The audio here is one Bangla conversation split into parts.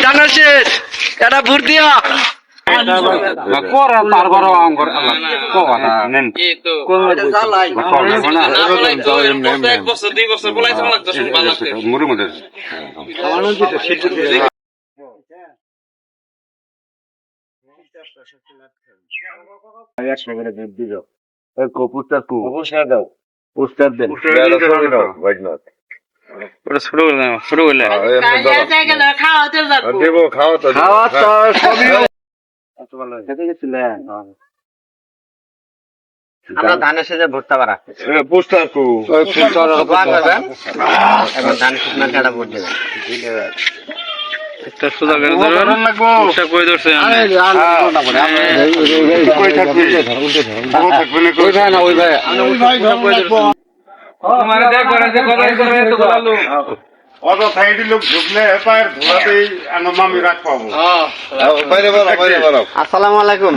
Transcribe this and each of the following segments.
জানা শেষ এটা ভোট দিয়া আমরা ধানের সাথে ভোটটা বাড়া ধানের সাথে ভোট দেবেন একটা সোজা করে ধরুন কই ধরছে আসসালামু আলাইকুম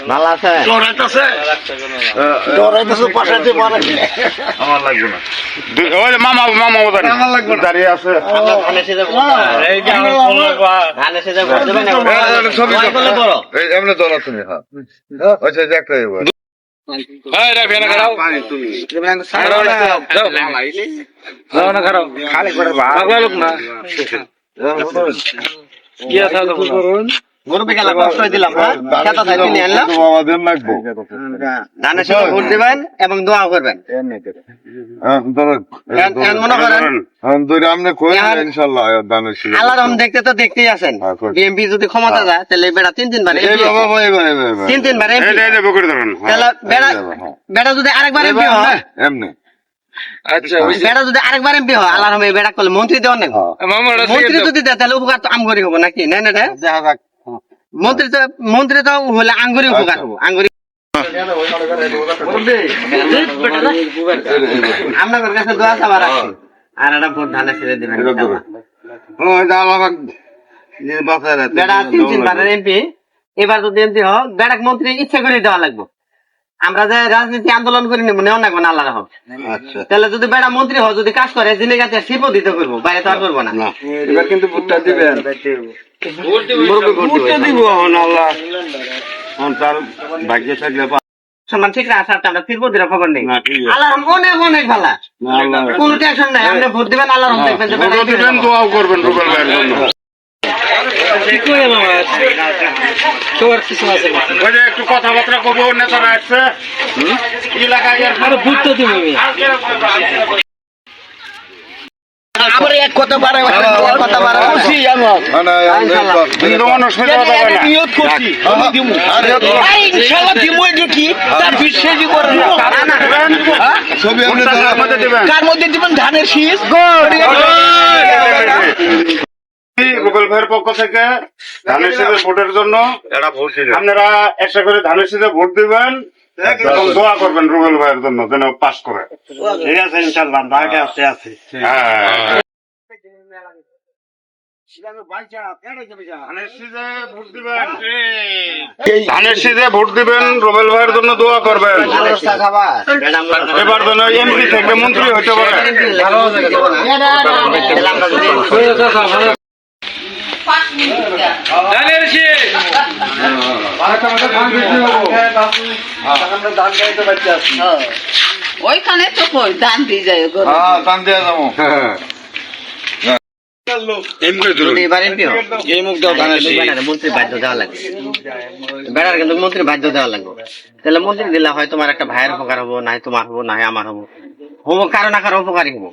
ভালো আছে আমার লাগবে না মামা মামা আমার লাগবে দাঁড়িয়ে আছে এমনি দল তুমি আচ্ছা একটাই খালি করে লোক না গরু বিকালে কষ্ট দিলাম ধানের সাথে ভোট দিবেন এবং দোয়া করবেন আল্লাহ দেখতে তো দেখতেই আছেন বিএমপি যদি ক্ষমতা যায় তাহলে বেড়া তিন তিনবার বেড়া যদি আরেকবার এমপি হয় এমনি বেড়া যদি আরেকবার এমপি হয় আল্লাহ বেড়া করলে মন্ত্রী দেওয়ার নাকি মন্ত্রী যদি দেয় তাহলে উপকার তো আমগরি হবো নাকি না না মন্ত্রী তো হলে আঙ্গুরি উপকার হবো আঙ্গুরি আপনাদের কাছে দোয়া চাওয়া রাখছি আর একটা ভোট ধানের ছেড়ে দেবেন বেড়া তিন তিনবারের এমপি এবার যদি এমপি হোক বেড়াক মন্ত্রী ইচ্ছা করে দেওয়া লাগবে আমরা যে রাজনীতি আন্দোলন করি নেবো নেওয়া লাগবো না আল্লাহ হোক তাহলে যদি বেড়া মন্ত্রী হয় যদি কাজ করে জিনে গাছে শিল্প দিতে করবো বাইরে তো আর করবো না এবার কিন্তু ভোটটা দিবেন সম্মান ঠিক আছে আমরা ফিরবো দিলে খবর নেই আল্লাহ অনেক অনেক ভালো কোনো টেনশন নাই আপনি ভোট দিবেন আল্লাহ দেখবেন দোয়াও করবেন রুবেল ভাইয়ের জন্য একটু কথাবার্তা করবো নেতারা আসছে এলাকায় ভোট তো দিব আমার এক কথা বাড়ে কথা বাড়ে খুশি নিয়ত করছি ইনশাআল্লাহ দিব কি তার বিশ্বাসই করে না ছবি কার মধ্যে দিবেন ধানের শীষ রুবেল ভাইয়ের পক্ষ থেকে ধানের শীষে ভোটের জন্য আপনারা একটা করে ধানের শীষে ভোট দিবেন এবং দোয়া করবেন রুবেল ভাইয়ের জন্য যেন পাস করে ঠিক আছে ইনশাআল্লাহ আগে আসতে আছে ধানের শীষে ভোট দিবেন রুবেল ভাইয়ের জন্য দোয়া করবেন এবার যেন এমপি থেকে মন্ত্রী হতে পারে ওইখানে তো কই দান দিয়ে যায় দান দিয়ে যাবো মন্ত্রী বাধ্য দেওয়া লাগবে তাহলে মন্ত্রী দিলে হয় তোমার একটা ভাইয়ের উপকার হবো নাই তোমার হবো নাই আমার হবো হবো কারো না কারো উপকারী হবো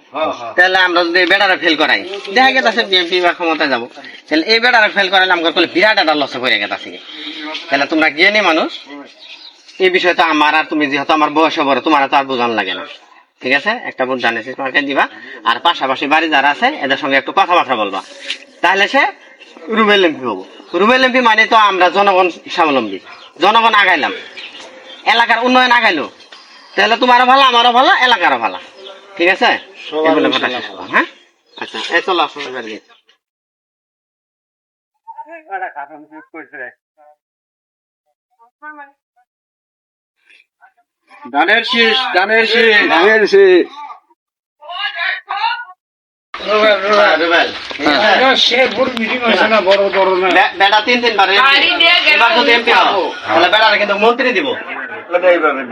তাহলে আমরা যদি বেটারা ফেল করাই দেখা গেছে বিএনপি বা ক্ষমতা যাবো তাহলে এই বেটারা ফেল করাইলে আমার করলে বিরাট একটা লস করে গেছে তাহলে তোমরা গিয়ে নি মানুষ এই বিষয়টা আমার আর তুমি যেহেতু আমার বয়স বড় তোমার তো আর বোঝান লাগে না ঠিক আছে একটা ভোট জানিয়েছি তোমাকে দিবা আর পাশাপাশি বাড়ি যারা আছে এদের সঙ্গে একটু কথাবার্তা বলবা তাহলে সে রুবেল এমপি হবো রুবেল এমপি মানে তো আমরা জনগণ স্বাবলম্বী জনগণ আগাইলাম এলাকার উন্নয়ন আগাইলো তাহলে তোমারও ভালো আমারও ভালো এলাকারও ভালো ঠিক আছে হ্যাঁ আচ্ছা এই চলো ধানের শীষ ধানের শীষ ধানের শীষ রুবেল। বেটা 3-3 গাড়ি দিয়ে গেলে এবার যদি এমপি হও তাহলে বেটারে কিন্তু মন্ত্রী দিব।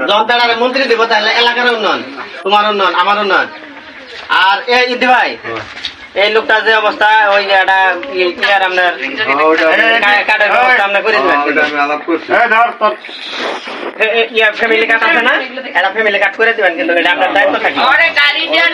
যখন বেটারে মন্ত্রী দিব তাহলে এলাকার উন্নয়ন, তোমার উন্নয়ন, আমার উন্নয়ন। আর এই ইদি ভাই, এই লোকটা যে অবস্থা, ওই একটা ইয়ার আপনার কার্ডের ব্যবস্থা আমরা করে দিবেন। ইয়া ফ্যামিলি কার্ড আছে না, একটা ফ্যামিলি কার্ড করে দিবেন, কিন্তু এটা আপনার দায়িত্ব থাকবে। গাড়ি দিয়ে